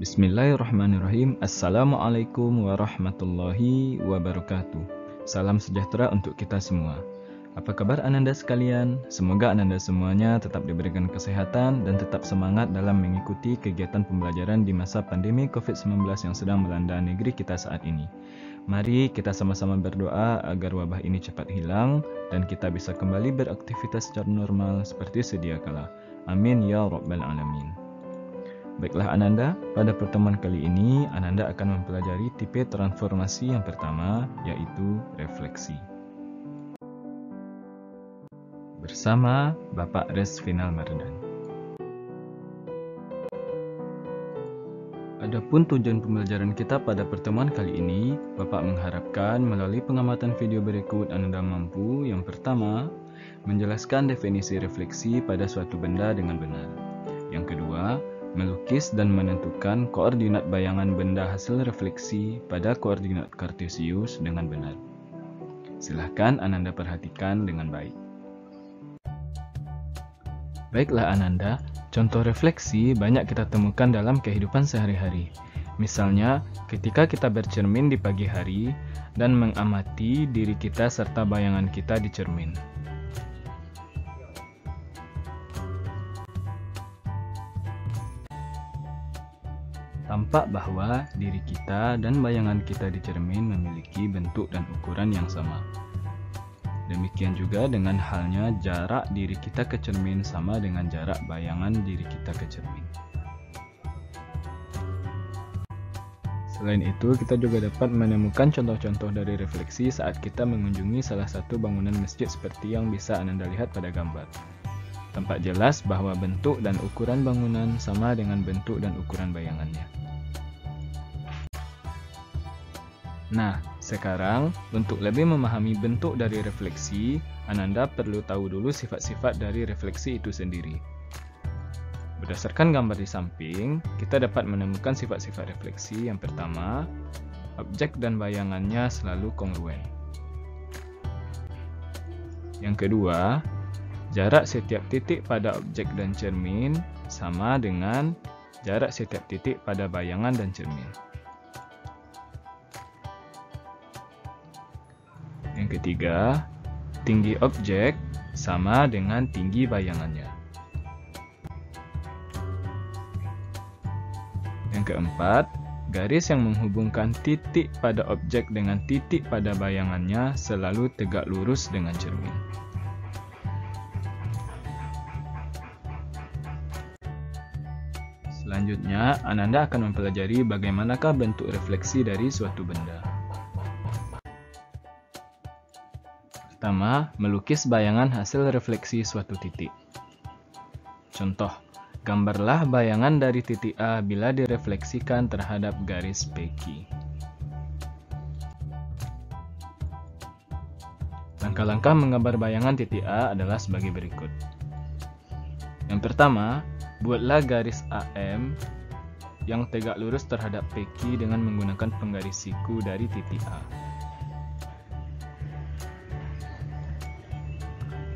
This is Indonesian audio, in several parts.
Bismillahirrahmanirrahim. Assalamualaikum warahmatullahi wabarakatuh. Salam sejahtera untuk kita semua. Apa kabar Ananda sekalian? Semoga Ananda semuanya tetap diberikan kesehatan dan tetap semangat dalam mengikuti kegiatan pembelajaran di masa pandemi COVID-19 yang sedang melanda negeri kita saat ini. Mari kita sama-sama berdoa agar wabah ini cepat hilang dan kita bisa kembali beraktivitas secara normal seperti sedia kala. Amin ya rabbal alamin. Baiklah Ananda, pada pertemuan kali ini Ananda akan mempelajari tipe transformasi yang pertama, yaitu refleksi. Bersama Bapak Resvinal Mardan. Adapun tujuan pembelajaran kita pada pertemuan kali ini, Bapak mengharapkan melalui pengamatan video berikut Ananda mampu, yang pertama, menjelaskan definisi refleksi pada suatu benda dengan benar. Yang kedua, melukis dan menentukan koordinat bayangan benda hasil refleksi pada koordinat kartesius dengan benar. Silahkan Ananda perhatikan dengan baik. Baiklah Ananda, contoh refleksi banyak kita temukan dalam kehidupan sehari-hari. Misalnya, ketika kita bercermin di pagi hari dan mengamati diri kita serta bayangan kita di cermin. Tampak bahwa diri kita dan bayangan kita di cermin memiliki bentuk dan ukuran yang sama. Demikian juga dengan halnya jarak diri kita ke cermin sama dengan jarak bayangan diri kita ke cermin. Selain itu, kita juga dapat menemukan contoh-contoh dari refleksi saat kita mengunjungi salah satu bangunan masjid seperti yang bisa Ananda lihat pada gambar. Tampak jelas bahwa bentuk dan ukuran bangunan sama dengan bentuk dan ukuran bayangannya. Nah, sekarang untuk lebih memahami bentuk dari refleksi, Ananda perlu tahu dulu sifat-sifat dari refleksi itu sendiri. Berdasarkan gambar di samping, kita dapat menemukan sifat-sifat refleksi. Yang pertama, objek dan bayangannya selalu kongruen. Yang kedua, jarak setiap titik pada objek dan cermin sama dengan jarak setiap titik pada bayangan dan cermin. Yang ketiga, tinggi objek sama dengan tinggi bayangannya. Yang keempat, garis yang menghubungkan titik pada objek dengan titik pada bayangannya selalu tegak lurus dengan cermin. Selanjutnya, Ananda akan mempelajari bagaimanakah bentuk refleksi dari suatu benda. Pertama, melukis bayangan hasil refleksi suatu titik. Contoh, gambarlah bayangan dari titik A bila direfleksikan terhadap garis PQ. Langkah-langkah menggambar bayangan titik A adalah sebagai berikut. Yang pertama, buatlah garis AM yang tegak lurus terhadap PQ dengan menggunakan penggaris siku dari titik A.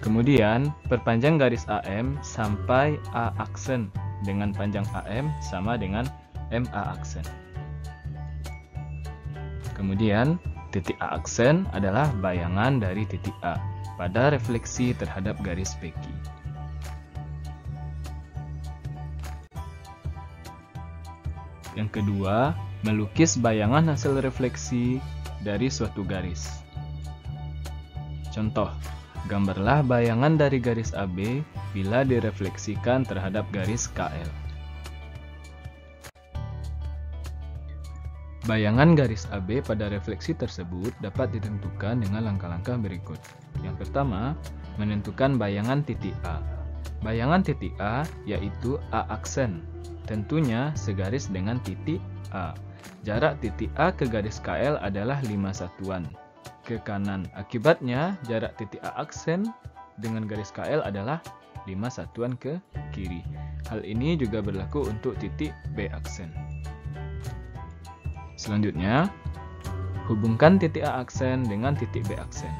Kemudian, perpanjang garis AM sampai A aksen dengan panjang AM sama dengan MA aksen. Kemudian, titik A aksen adalah bayangan dari titik A pada refleksi terhadap garis PQ. Yang kedua, melukis bayangan hasil refleksi dari suatu garis. Contoh, gambarlah bayangan dari garis AB bila direfleksikan terhadap garis KL. Bayangan garis AB pada refleksi tersebut dapat ditentukan dengan langkah-langkah berikut. Yang pertama, menentukan bayangan titik A. Bayangan titik A yaitu A aksen, tentunya segaris dengan titik A. Jarak titik A ke garis KL adalah 5 satuan ke kanan. Akibatnya, jarak titik A aksen dengan garis KL adalah 5 satuan ke kiri. Hal ini juga berlaku untuk titik B aksen. Selanjutnya, hubungkan titik A aksen dengan titik B aksen.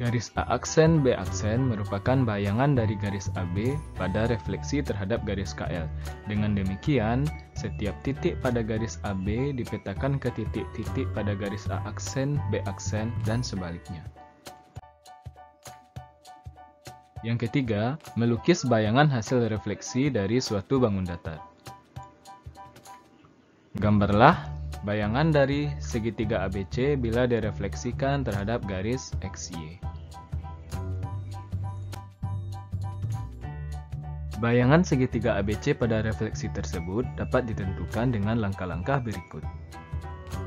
Garis A aksen B aksen merupakan bayangan dari garis AB pada refleksi terhadap garis KL. Dengan demikian, setiap titik pada garis AB dipetakan ke titik-titik pada garis A aksen B aksen dan sebaliknya. Yang ketiga, melukis bayangan hasil refleksi dari suatu bangun datar. Gambarlah bayangan dari segitiga ABC bila direfleksikan terhadap garis XY. Bayangan segitiga ABC pada refleksi tersebut dapat ditentukan dengan langkah-langkah berikut.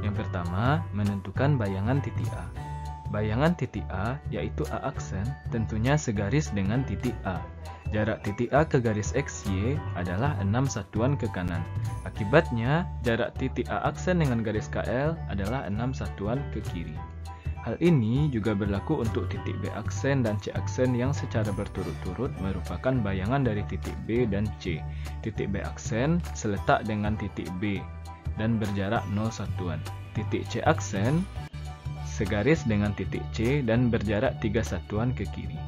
Yang pertama, menentukan bayangan titik A. Bayangan titik A, yaitu A aksen, tentunya segaris dengan titik A. Jarak titik A ke garis XY adalah 6 satuan ke kanan. Akibatnya, jarak titik A aksen dengan garis KL adalah 6 satuan ke kiri. Hal ini juga berlaku untuk titik B aksen dan C aksen yang secara berturut-turut merupakan bayangan dari titik B dan C. Titik B aksen seletak dengan titik B dan berjarak 0 satuan. Titik C aksen segaris dengan titik C dan berjarak 3 satuan ke kiri.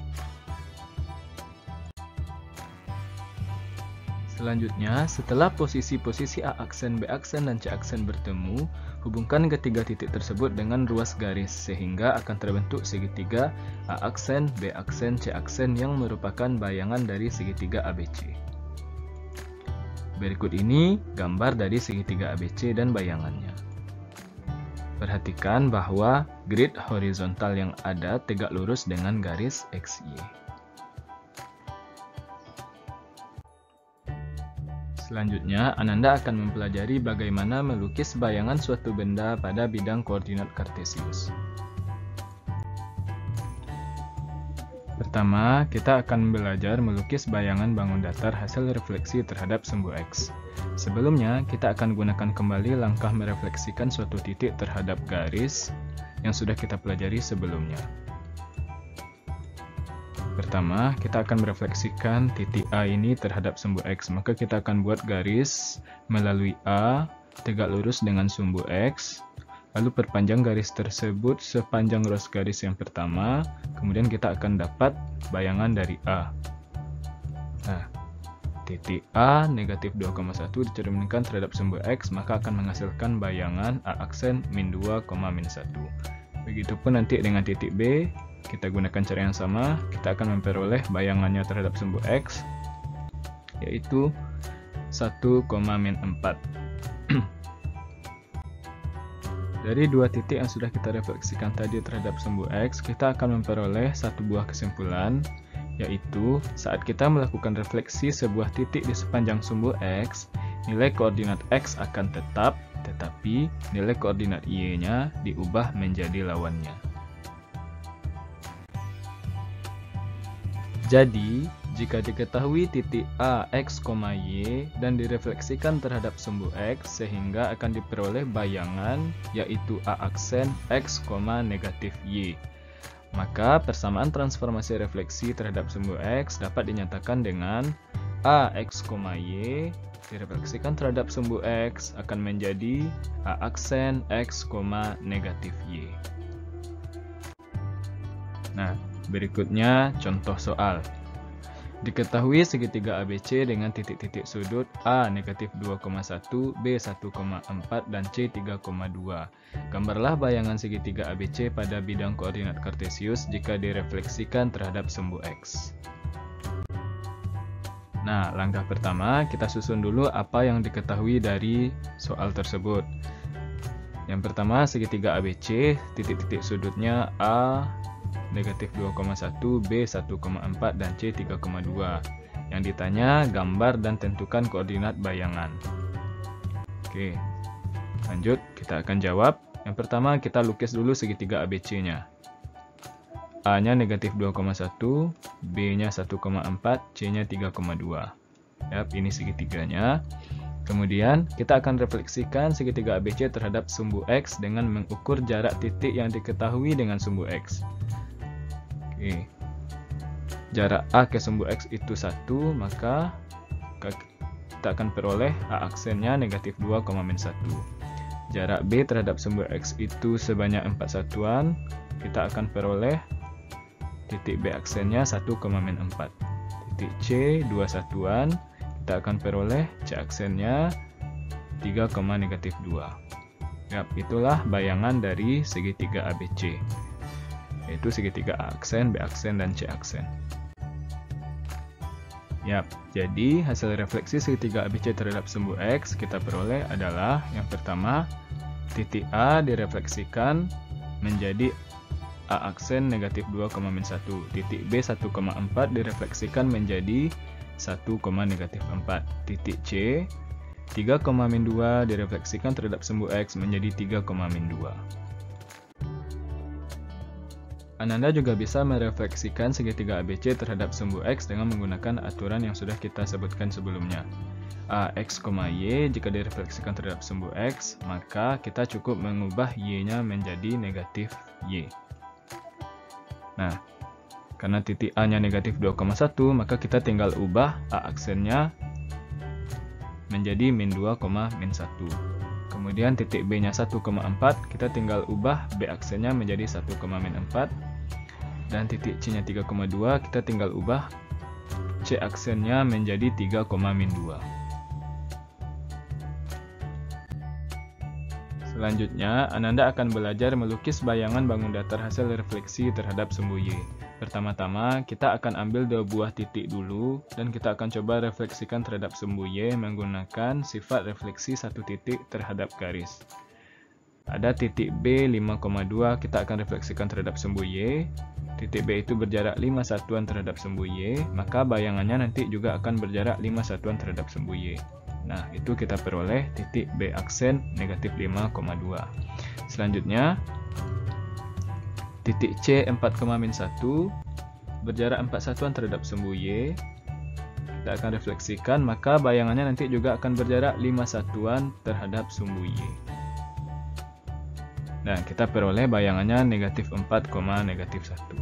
Selanjutnya, setelah posisi-posisi A aksen, B aksen, dan C aksen bertemu, hubungkan ketiga titik tersebut dengan ruas garis sehingga akan terbentuk segitiga A aksen, B aksen, C aksen yang merupakan bayangan dari segitiga ABC. Berikut ini gambar dari segitiga ABC dan bayangannya. Perhatikan bahwa grid horizontal yang ada tegak lurus dengan garis XY. Selanjutnya, Ananda akan mempelajari bagaimana melukis bayangan suatu benda pada bidang koordinat kartesius. Pertama, kita akan belajar melukis bayangan bangun datar hasil refleksi terhadap sumbu X. Sebelumnya, kita akan gunakan kembali langkah merefleksikan suatu titik terhadap garis yang sudah kita pelajari sebelumnya. Pertama, kita akan merefleksikan titik A ini terhadap sumbu X. Maka kita akan buat garis melalui A, tegak lurus dengan sumbu X. Lalu perpanjang garis tersebut sepanjang ruas garis yang pertama. Kemudian kita akan dapat bayangan dari A. Nah, titik A negatif 2,1 dicerminkan terhadap sumbu X, maka akan menghasilkan bayangan A aksen min 2, min 1. Begitupun nanti dengan titik B. Kita gunakan cara yang sama, kita akan memperoleh bayangannya terhadap sumbu X, yaitu 1, min 4. Dari dua titik yang sudah kita refleksikan tadi terhadap sumbu X, kita akan memperoleh satu buah kesimpulan, yaitu saat kita melakukan refleksi sebuah titik di sepanjang sumbu X, nilai koordinat X akan tetap, tetapi nilai koordinat Y-nya diubah menjadi lawannya. Jadi, jika diketahui titik A, X, Y dan direfleksikan terhadap sumbu X sehingga akan diperoleh bayangan yaitu A aksen X, negatif Y. Maka persamaan transformasi refleksi terhadap sumbu X dapat dinyatakan dengan A, X, Y direfleksikan terhadap sumbu X akan menjadi A aksen X, negatif Y. Nah, berikutnya contoh soal. Diketahui segitiga ABC dengan titik-titik sudut A negatif 2,1, B 1,4, dan C 3,2. Gambarlah bayangan segitiga ABC pada bidang koordinat kartesius jika direfleksikan terhadap sumbu X. Nah, langkah pertama kita susun dulu apa yang diketahui dari soal tersebut. Yang pertama, segitiga ABC, titik-titik sudutnya A negatif 2,1, B 1,4, dan C 3,2. Yang ditanya, gambar dan tentukan koordinat bayangan. Oke, lanjut kita akan jawab. Yang pertama, kita lukis dulu segitiga ABC-nya. A-nya negatif 2,1, B-nya 1,4, C-nya 3,2. Yap, ini segitiganya. Kemudian, kita akan refleksikan segitiga ABC terhadap sumbu X dengan mengukur jarak titik yang diketahui dengan sumbu X. Oke. Jarak A ke sumbu X itu 1, maka kita akan peroleh A aksennya negatif 2, min 1. Jarak B terhadap sumbu X itu sebanyak 4 satuan, kita akan peroleh titik B aksennya 1, min 4. Titik C 2 satuan, kita akan peroleh C aksennya 3, negatif 2. Yap, itulah bayangan dari segitiga ABC, yaitu segitiga A aksen, B aksen, dan C aksen. Yap, jadi hasil refleksi segitiga ABC terhadap sumbu X kita peroleh adalah yang pertama, titik A direfleksikan menjadi A aksen negatif 2, min 1. Titik B 1, 4 direfleksikan menjadi 1, negatif 4. Titik C 3, min 2 direfleksikan terhadap sumbu X menjadi 3, min 2. Ananda juga bisa merefleksikan segitiga ABC terhadap sumbu X dengan menggunakan aturan yang sudah kita sebutkan sebelumnya. Ax, Y jika direfleksikan terhadap sumbu X, maka kita cukup mengubah Y-nya menjadi negatif Y. Nah, karena titik A-nya negatif 2,1, maka kita tinggal ubah A aksennya menjadi min 2, min 1. Kemudian titik B-nya 1,4, kita tinggal ubah B aksennya menjadi 1, min 4. Dan titik C-nya 3,2, kita tinggal ubah C aksennya menjadi 3, min 2. Selanjutnya, Ananda akan belajar melukis bayangan bangun datar hasil refleksi terhadap sumbu Y. Pertama-tama, kita akan ambil 2 buah titik dulu, dan kita akan coba refleksikan terhadap sumbu Y menggunakan sifat refleksi satu titik terhadap garis. Ada titik B 5,2, kita akan refleksikan terhadap sumbu Y. Titik B itu berjarak 5 satuan terhadap sumbu Y, maka bayangannya nanti juga akan berjarak 5 satuan terhadap sumbu Y. Nah, itu kita peroleh titik B aksen negatif 5,2. Selanjutnya, titik C 4, min 1 berjarak 4 satuan terhadap sumbu Y. Kita akan refleksikan, maka bayangannya nanti juga akan berjarak 5 satuan terhadap sumbu Y. Nah, kita peroleh bayangannya negatif 4, negatif 1.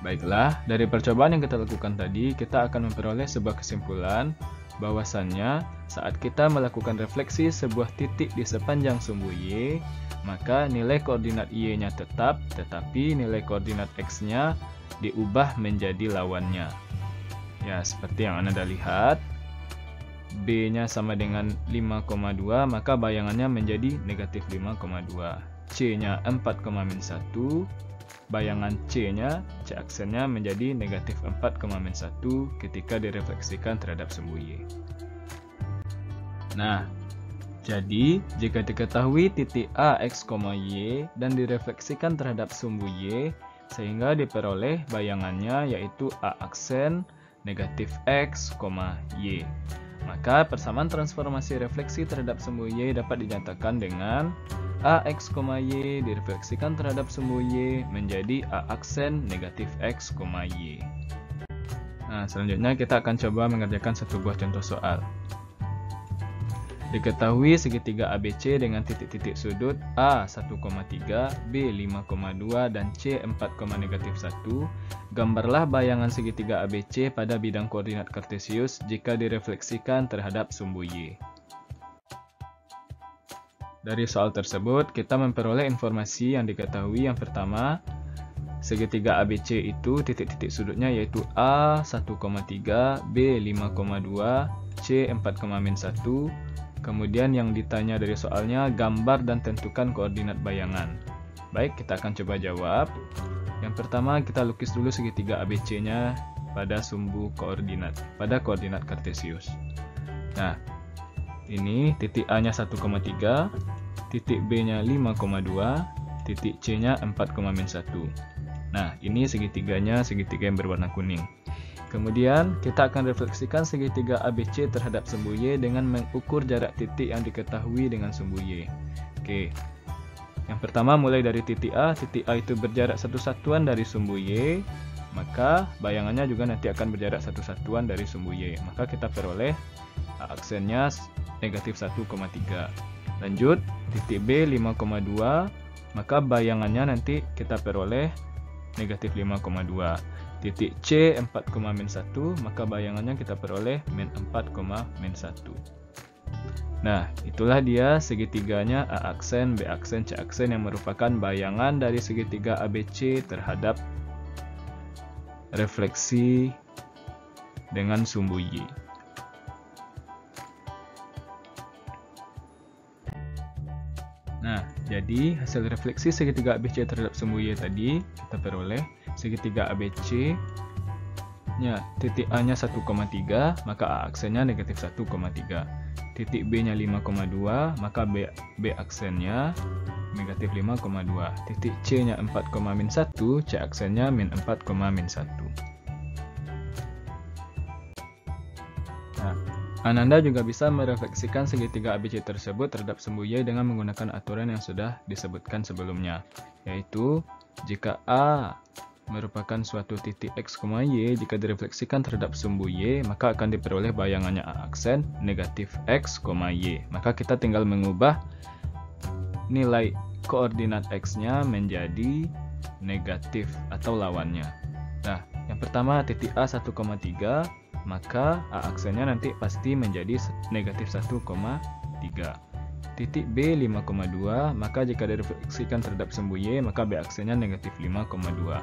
Baiklah, dari percobaan yang kita lakukan tadi, kita akan memperoleh sebuah kesimpulan bahwasannya saat kita melakukan refleksi sebuah titik di sepanjang sumbu Y, maka nilai koordinat Y-nya tetap, tetapi nilai koordinat X-nya diubah menjadi lawannya. Ya, seperti yang Anda lihat, B-nya sama dengan 5,2, maka bayangannya menjadi negatif 5,2. C-nya 4, min 1. Bayangan C-nya, C aksennya menjadi negatif 4, min 1 ketika direfleksikan terhadap sumbu Y. Nah, jadi jika diketahui titik A, X, Y dan direfleksikan terhadap sumbu Y, sehingga diperoleh bayangannya yaitu A aksen negatif X, Y. Maka persamaan transformasi refleksi terhadap sumbu Y dapat dinyatakan dengan Ax, Y direfleksikan terhadap sumbu Y menjadi A aksen negatif X, Y. Nah, selanjutnya kita akan coba mengerjakan satu buah contoh soal. Diketahui segitiga ABC dengan titik-titik sudut A 1,3, B 5,2, dan C 4, negatif 1. Gambarlah bayangan segitiga ABC pada bidang koordinat kartesius jika direfleksikan terhadap sumbu Y. Dari soal tersebut, kita memperoleh informasi yang diketahui. Yang pertama, segitiga ABC itu titik-titik sudutnya yaitu A 1,3, B 5,2, C 4, min 1. Kemudian yang ditanya dari soalnya, gambar dan tentukan koordinat bayangan. Baik, kita akan coba jawab. Yang pertama, kita lukis dulu segitiga ABC-nya pada sumbu koordinat, pada koordinat kartesius. Nah, ini titik A-nya 1,3, titik B-nya 5,2, titik C-nya 4, min 1. Nah, ini segitiganya, segitiga yang berwarna kuning. Kemudian, kita akan refleksikan segitiga ABC terhadap sumbu Y dengan mengukur jarak titik yang diketahui dengan sumbu Y. Oke. Yang pertama, mulai dari titik A itu berjarak 1 satuan dari sumbu Y, maka bayangannya juga nanti akan berjarak 1 satuan dari sumbu Y. Maka kita peroleh A aksennya negatif 1,3. Lanjut, titik B 5,2, maka bayangannya nanti kita peroleh negatif 5,2. Titik C 4, min 1, maka bayangannya kita peroleh min 4, min 1. Nah, itulah dia segitiganya A aksen, B aksen, C aksen yang merupakan bayangan dari segitiga ABC terhadap refleksi dengan sumbu Y. Nah, jadi hasil refleksi segitiga ABC terhadap sumbu Y tadi kita peroleh segitiga ABC nya titik A nya 1,3, maka A aksennya negatif 1,3. Titik B nya 5,2, maka B aksennya negatif 5,2. Titik C nya 4,-1, C aksennya min 4,-1. Nah, Ananda juga bisa merefleksikan segitiga ABC tersebut terhadap sumbu Y dengan menggunakan aturan yang sudah disebutkan sebelumnya, yaitu jika A merupakan suatu titik X, Y, jika direfleksikan terhadap sumbu Y, maka akan diperoleh bayangannya A aksen negatif X, Y. Maka kita tinggal mengubah nilai koordinat X-nya menjadi negatif atau lawannya. Nah, yang pertama titik A 1,3, maka A aksennya nanti pasti menjadi negatif 1,3. Titik B 5,2, maka jika direfleksikan terhadap sumbu Y, maka B aksennya negatif 5,2.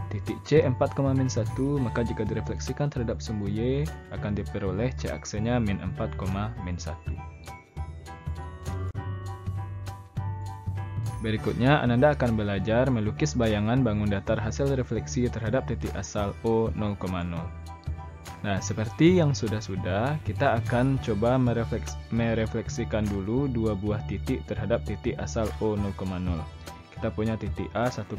Titik C 4,-1, maka jika direfleksikan terhadap sumbu Y, akan diperoleh C aksennya min 4,-1. Berikutnya, Ananda akan belajar melukis bayangan bangun datar hasil refleksi terhadap titik asal O 0,0. Nah, seperti yang sudah-sudah, kita akan coba merefleksikan dulu dua buah titik terhadap titik asal O 0,0. Kita punya titik A 1,4,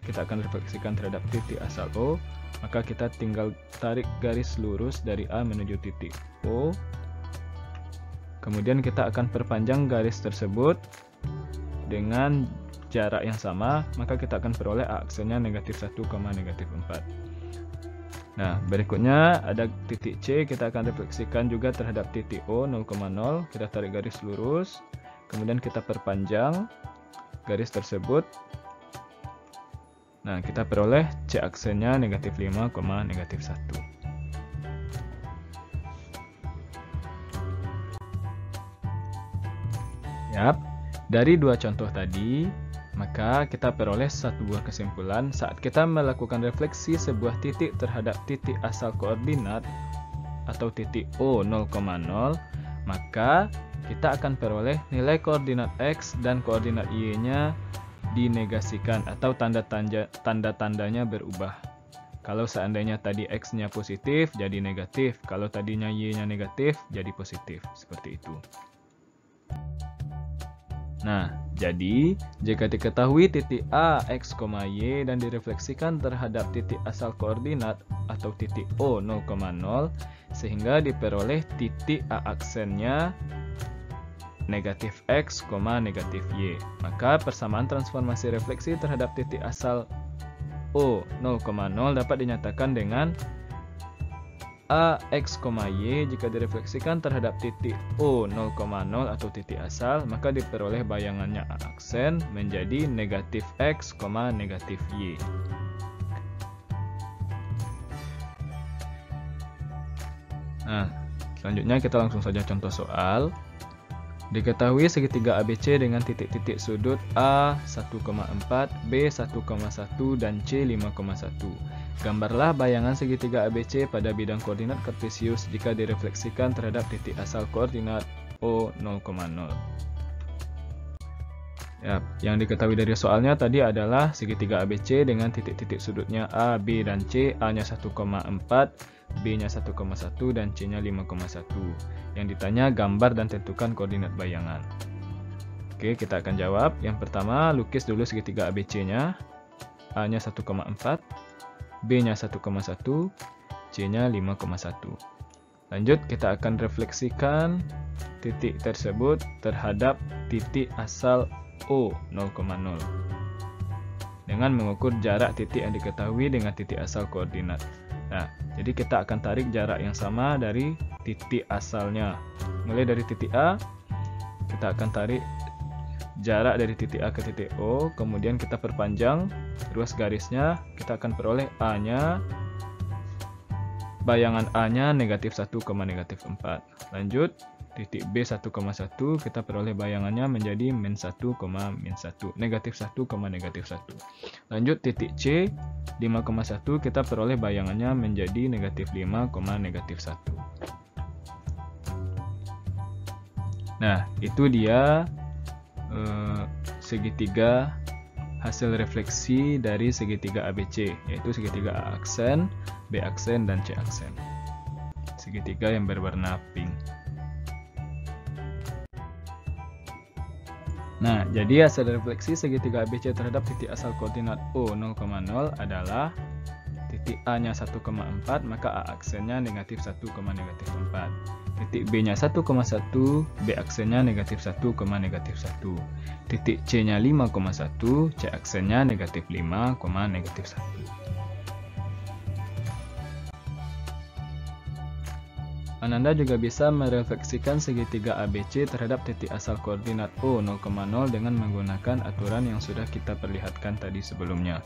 kita akan refleksikan terhadap titik asal O, maka kita tinggal tarik garis lurus dari A menuju titik O. Kemudian kita akan perpanjang garis tersebut dengan jarak yang sama, maka kita akan peroleh A aksennya negatif 1, negatif 4. Nah, berikutnya ada titik C, kita akan refleksikan juga terhadap titik O 0,0, kita tarik garis lurus, kemudian kita perpanjang garis tersebut. Nah, kita peroleh C aksennya negatif 5, negatif 1. Yap, dari dua contoh tadi, maka kita peroleh satu buah kesimpulan saat kita melakukan refleksi sebuah titik terhadap titik asal koordinat atau titik O 0,0, maka kita akan peroleh nilai koordinat X dan koordinat Y-nya dinegasikan atau tanda-tandanya berubah. Kalau seandainya tadi X-nya positif, jadi negatif. Kalau tadinya Y-nya negatif, jadi positif. Seperti itu. Nah, jadi jika diketahui titik A, X, Y dan direfleksikan terhadap titik asal koordinat atau titik O 0,0, sehingga diperoleh titik A aksennya negatif X, negatif Y. Maka persamaan transformasi refleksi terhadap titik asal O 0,0 dapat dinyatakan dengan A, X, Y jika direfleksikan terhadap titik O 0,0 atau titik asal, maka diperoleh bayangannya A aksen menjadi negatif X, negatif Y. Nah, selanjutnya kita langsung saja contoh soal. Diketahui segitiga ABC dengan titik-titik sudut A 1,4, B 1,1 dan C 5,1. Gambarlah bayangan segitiga ABC pada bidang koordinat kartesius jika direfleksikan terhadap titik asal koordinat O 0,0. Ya, yang diketahui dari soalnya tadi adalah segitiga ABC dengan titik-titik sudutnya A, B, dan C. A-nya 1,4, B-nya 1,1, dan C-nya 5,1. Yang ditanya gambar dan tentukan koordinat bayangan. Oke, kita akan jawab. Yang pertama, lukis dulu segitiga ABC-nya. A-nya 1,4, B-nya 1,1, C-nya 5,1. Lanjut, kita akan refleksikan titik tersebut terhadap titik asal O 0,0 dengan mengukur jarak titik yang diketahui dengan titik asal koordinat. Nah, jadi kita akan tarik jarak yang sama dari titik asalnya. Mulai dari titik A, kita akan tarik jarak dari titik A ke titik O, kemudian kita perpanjang ruas garisnya, kita akan peroleh A-nya bayangan A-nya negatif 1, negatif 4. Lanjut, titik B 1,1 kita peroleh bayangannya menjadi min 1, min 1. Negatif 1, negatif 1. Lanjut, titik C 5,1 kita peroleh bayangannya menjadi negatif 5, negatif 1. Nah, itu dia segitiga hasil refleksi dari segitiga ABC, yaitu segitiga A aksen, B aksen, dan C aksen. Segitiga yang berwarna pink. Nah, jadi hasil refleksi segitiga ABC terhadap titik asal koordinat O 0,0 adalah titik A-nya 1,4, maka A aksennya negatif 1, negatif 4. Titik B-nya 1,1, B aksennya negatif 1, negatif 1. Titik C-nya 5,1, C aksennya negatif 5, negatif 1. Ananda juga bisa merefleksikan segitiga ABC terhadap titik asal koordinat O 0,0 dengan menggunakan aturan yang sudah kita perlihatkan tadi sebelumnya.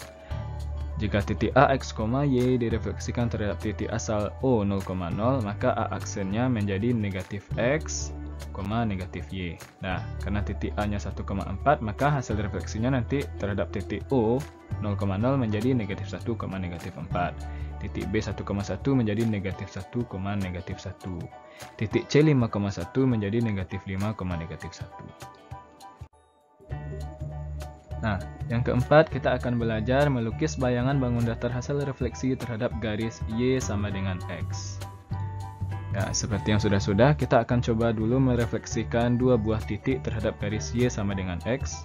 Jika titik A, X, Y direfleksikan terhadap titik asal O 0,0, maka A aksennya menjadi negatif X, negatif Y. Nah, karena titik A-nya 1,4, maka hasil refleksinya nanti terhadap titik O 0,0 menjadi negatif 1, negatif 4. Titik B 1,1 menjadi negatif 1, negatif 1. Titik C 5,1 menjadi negatif 5, negatif 1. Nah, yang keempat, kita akan belajar melukis bayangan bangun datar hasil refleksi terhadap garis Y sama dengan X. Ya, seperti yang sudah-sudah, kita akan coba dulu merefleksikan dua buah titik terhadap garis Y sama dengan X.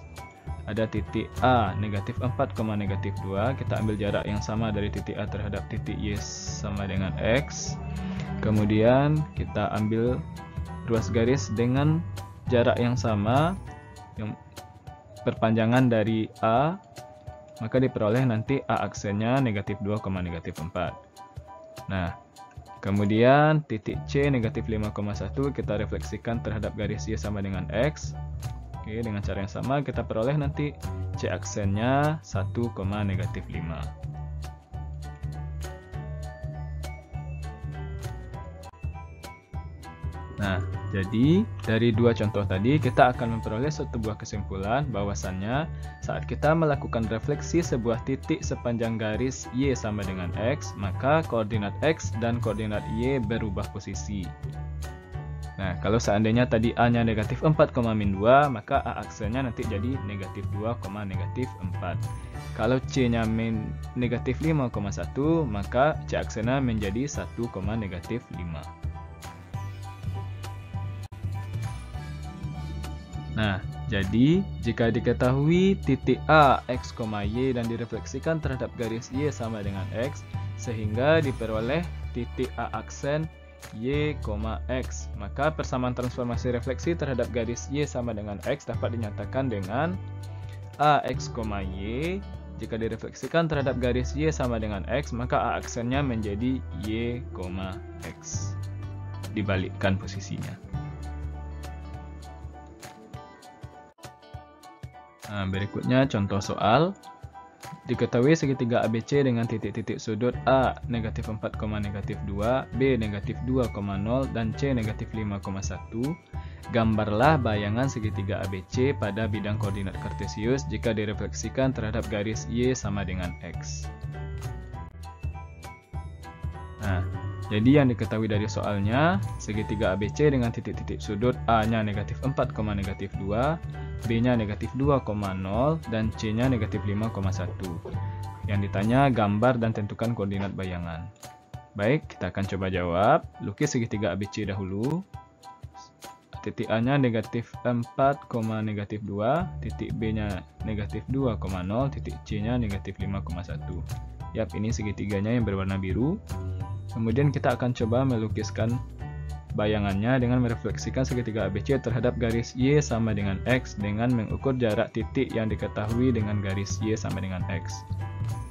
Ada titik A, negatif 4, negatif 2. Kita ambil jarak yang sama dari titik A terhadap titik Y sama dengan X. Kemudian, kita ambil ruas garis dengan jarak yang sama, yang perpanjangan dari A, maka diperoleh nanti A aksennya negatif 2, negatif 4. Nah, kemudian titik C negatif 5,1 kita refleksikan terhadap garis Y sama dengan X. Oke, dengan cara yang sama kita peroleh nanti C aksennya 1, negatif 5. Nah, jadi dari dua contoh tadi kita akan memperoleh sebuah kesimpulan bahwasannya saat kita melakukan refleksi sebuah titik sepanjang garis Y sama dengan X, maka koordinat X dan koordinat Y berubah posisi. Nah, kalau seandainya tadi A-nya negatif 4, min 2, maka A aksennya nanti jadi negatif 2, negatif 4. Kalau C-nya negatif 5,1, maka C aksennya menjadi 1, negatif 5. Nah, jadi jika diketahui titik A, X, Y dan direfleksikan terhadap garis Y sama dengan X, sehingga diperoleh titik A aksen Y, X, maka persamaan transformasi refleksi terhadap garis Y sama dengan X dapat dinyatakan dengan A, X, Y. Jika direfleksikan terhadap garis Y sama dengan X, maka A aksennya menjadi Y, X. Dibalikkan posisinya. Nah, berikutnya contoh soal. Diketahui segitiga ABC dengan titik-titik sudut A negatif 4, negatif 2, B negatif 2,0 dan C negatif 5,1. Gambarlah bayangan segitiga ABC pada bidang koordinat kartesius jika direfleksikan terhadap garis Y sama dengan X. Nah, jadi yang diketahui dari soalnya, segitiga ABC dengan titik-titik sudut A-nya negatif 4, negatif 2, B-nya negatif 2,0, dan C-nya negatif 5,1. Yang ditanya gambar dan tentukan koordinat bayangan. Baik, kita akan coba jawab. Lukis segitiga ABC dahulu. Titik A-nya negatif 4, negatif 2, titik B-nya negatif 2,0, titik C-nya negatif 5,1. Yap, ini segitiganya yang berwarna biru. Kemudian kita akan coba melukiskan bayangannya dengan merefleksikan segitiga ABC terhadap garis Y sama dengan X dengan mengukur jarak titik yang diketahui dengan garis Y sama dengan X.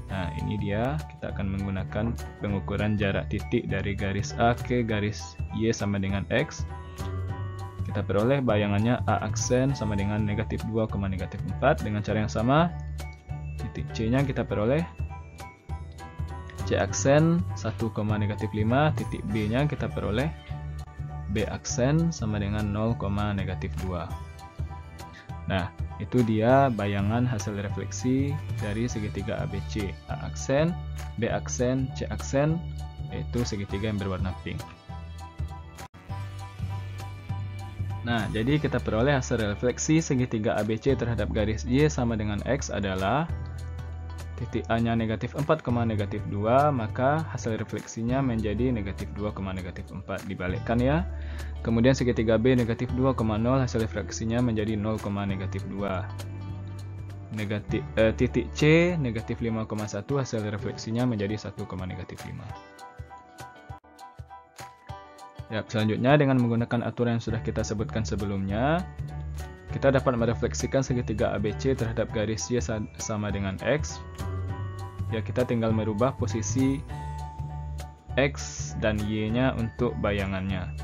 Nah, ini dia, kita akan menggunakan pengukuran jarak titik dari garis A ke garis Y sama dengan X. Kita peroleh bayangannya A aksen sama dengan negatif 2, negatif 4. Dengan cara yang sama, titik C-nya kita peroleh C aksen 1, negatif 5, titik B nya kita peroleh B aksen sama dengan 0, negatif 2. Nah, itu dia bayangan hasil refleksi dari segitiga ABC. A aksen, B aksen, C aksen, yaitu segitiga yang berwarna pink. Nah, jadi kita peroleh hasil refleksi segitiga ABC terhadap garis Y sama dengan X adalah titik A nya negatif 4, negatif 2, maka hasil refleksinya menjadi negatif 2, negatif 4. Dibalikkan ya. Kemudian segitiga B negatif 2, 0, hasil refleksinya menjadi 0, negatif 2. Titik C negatif 5,1, hasil refleksinya menjadi 1, negatif 5. Ya, selanjutnya dengan menggunakan aturan yang sudah kita sebutkan sebelumnya, kita dapat merefleksikan segitiga ABC terhadap garis Y sama dengan X. Ya, kita tinggal merubah posisi X dan Y-nya untuk bayangannya.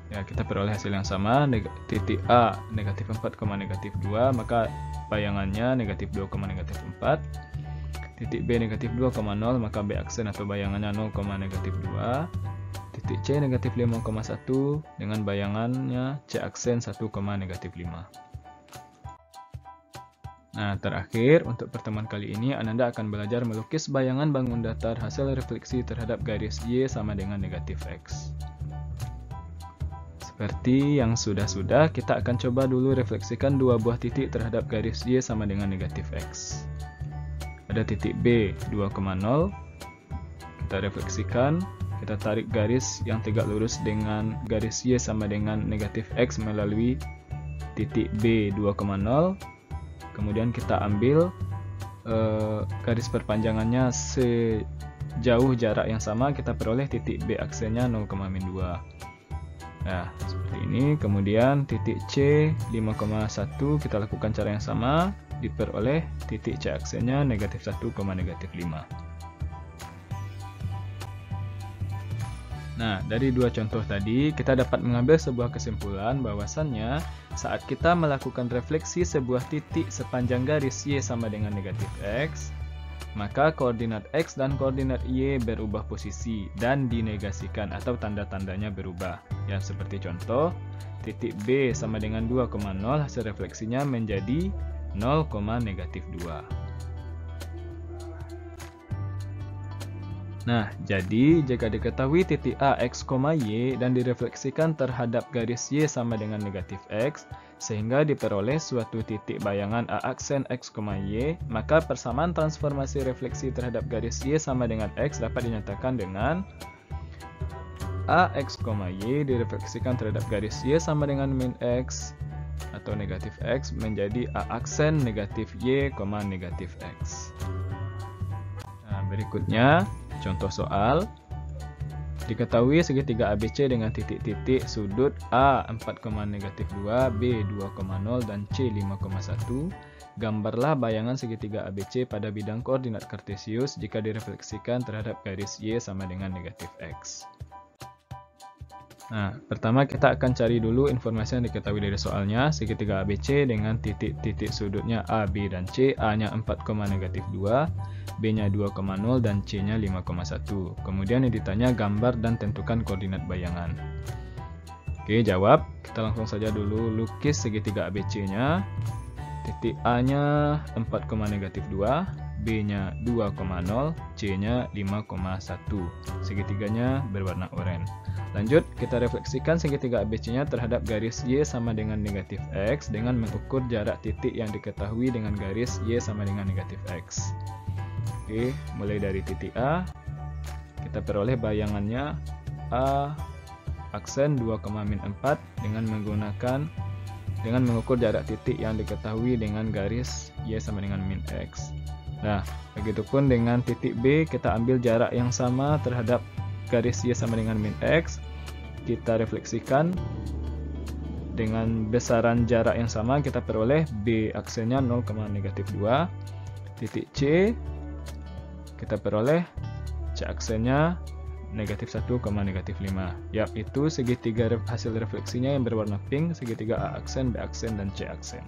Ya, kita peroleh hasil yang sama. Titik A negatif 4, negatif 2, maka bayangannya negatif 2, negatif 4. Titik B negatif 2, 0, maka B aksen atau bayangannya 0, negatif 2. Titik C negatif 5,1 dengan bayangannya C aksen 1, negatif 5. Nah, terakhir untuk pertemuan kali ini Ananda akan belajar melukis bayangan bangun datar hasil refleksi terhadap garis Y sama dengan negatif X. Seperti yang sudah-sudah, kita akan coba dulu refleksikan dua buah titik terhadap garis Y sama dengan negatif X. Ada titik B 2,0, kita refleksikan. Kita tarik garis yang tegak lurus dengan garis Y sama dengan negatif X melalui titik B 2,0. Kemudian kita ambil garis perpanjangannya sejauh jarak yang sama, kita peroleh titik B aksennya 0,-2. Nah, seperti ini. Kemudian titik C 5,1 kita lakukan cara yang sama, diperoleh titik C aksennya negatif 1, negatif 5. Nah, dari dua contoh tadi, kita dapat mengambil sebuah kesimpulan bahwasannya saat kita melakukan refleksi sebuah titik sepanjang garis Y sama dengan negatif X, maka koordinat X dan koordinat Y berubah posisi dan dinegasikan atau tanda-tandanya berubah. Ya, seperti contoh, titik B sama dengan 2,0, hasil refleksinya menjadi 0, negatif 2. Nah, jadi jika diketahui titik A, X, Y dan direfleksikan terhadap garis Y sama dengan negatif X, sehingga diperoleh suatu titik bayangan A aksen X, Y, maka persamaan transformasi refleksi terhadap garis Y sama dengan X dapat dinyatakan dengan A, X, Y direfleksikan terhadap garis Y sama dengan min X atau negatif X menjadi A aksen negatif Y, negatif X. Nah, berikutnya contoh soal. Diketahui segitiga ABC dengan titik-titik sudut A 4, negatif 2, B 2,0 dan C 5,1. Gambarlah bayangan segitiga ABC pada bidang koordinat kartesius jika direfleksikan terhadap garis Y sama dengan negatif X. Nah, pertama kita akan cari dulu informasi yang diketahui dari soalnya. Segitiga ABC dengan titik-titik sudutnya A, B, dan C. A-nya 4, negatif 2, B-nya 2,0, dan C-nya 5,1. Kemudian yang ditanya gambar dan tentukan koordinat bayangan. Oke, jawab. Kita langsung saja dulu lukis segitiga ABC-nya. Titik A-nya 4, negatif 2, B-nya 2,0, C-nya 5,1. Segitiganya berwarna oranye. Lanjut, kita refleksikan segitiga ABC-nya terhadap garis Y sama dengan negatif X dengan mengukur jarak titik yang diketahui dengan garis Y sama dengan negatif X. Oke, mulai dari titik A, kita peroleh bayangannya A aksen 2,-4 dengan mengukur jarak titik yang diketahui dengan garis Y sama dengan min X. Nah, begitupun dengan titik B, kita ambil jarak yang sama terhadap garis Y sama dengan min X, kita refleksikan dengan besaran jarak yang sama, kita peroleh B aksennya 0, negatif 2. Titik C, kita peroleh C aksennya negatif 1, negatif 5. Yap, itu segitiga hasil refleksinya yang berwarna pink, segitiga A aksen, B aksen, dan C aksen.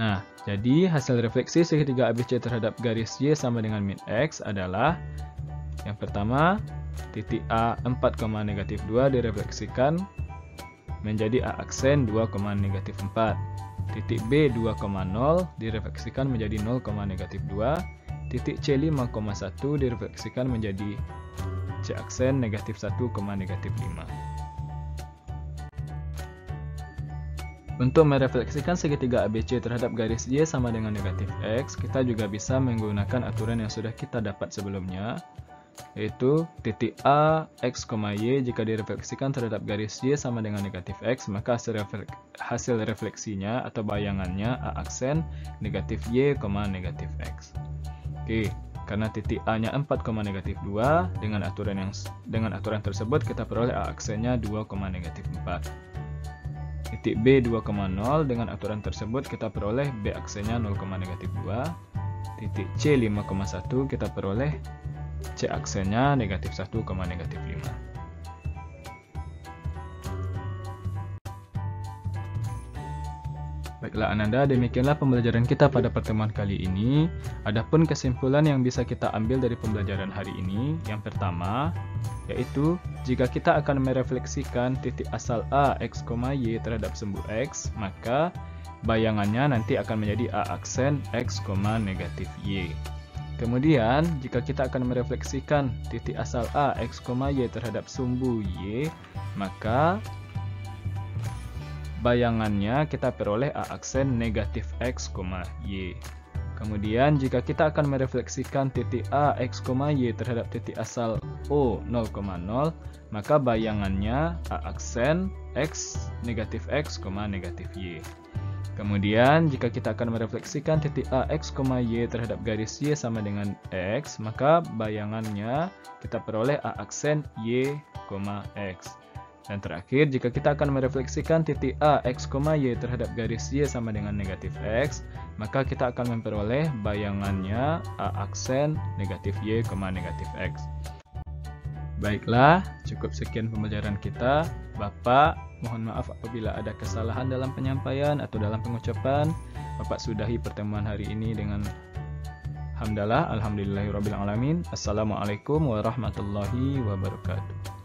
Nah, Jadi hasil refleksi segitiga ABC terhadap garis Y sama dengan min X adalah yang pertama, titik A 4, negatif 2 direfleksikan menjadi A aksen 2, negatif 4. Titik B 2,0 direfleksikan menjadi 0, negatif 2. Titik C 5,1 direfleksikan menjadi C aksen negatif 1, negatif 5. Untuk merefleksikan segitiga ABC terhadap garis Y sama dengan negatif X, kita juga bisa menggunakan aturan yang sudah kita dapat sebelumnya, yaitu titik A, X, Y jika direfleksikan terhadap garis Y sama dengan negatif X, maka hasil refleksinya atau bayangannya A aksen negatif Y, negatif X. Oke, karena titik A-nya 4, negatif 2, dengan aturan tersebut kita peroleh A aksennya 2, negatif 4. Titik B 2,0 dengan aturan tersebut kita peroleh B aksennya 0, negatif 2. Titik C 5,1 kita peroleh C aksennya negatif 1, negatif 5. Baiklah Ananda, demikianlah pembelajaran kita pada pertemuan kali ini. Adapun kesimpulan yang bisa kita ambil dari pembelajaran hari ini, yang pertama, yaitu jika kita akan merefleksikan titik asal A, X, Y terhadap sumbu X, maka bayangannya nanti akan menjadi A aksen X, negatif Y. Kemudian, jika kita akan merefleksikan titik asal A, X, Y terhadap sumbu Y, maka bayangannya kita peroleh A aksen negatif X, Y. Kemudian jika kita akan merefleksikan titik A, X, Y terhadap titik asal O 0,0, maka bayangannya A aksen X, negatif X, negatif Y. Kemudian jika kita akan merefleksikan titik A, X, Y terhadap garis Y sama dengan X, maka bayangannya kita peroleh A aksen Y, X. Dan terakhir, jika kita akan merefleksikan titik A, X, Y terhadap garis Y sama dengan negatif X, maka kita akan memperoleh bayangannya A aksen negatif Y, negatif X. Baiklah, cukup sekian pembelajaran kita. Bapak, mohon maaf apabila ada kesalahan dalam penyampaian atau dalam pengucapan. Bapak sudahi pertemuan hari ini dengan hamdalah, alhamdulillahirabbil alamin. Assalamualaikum warahmatullahi wabarakatuh.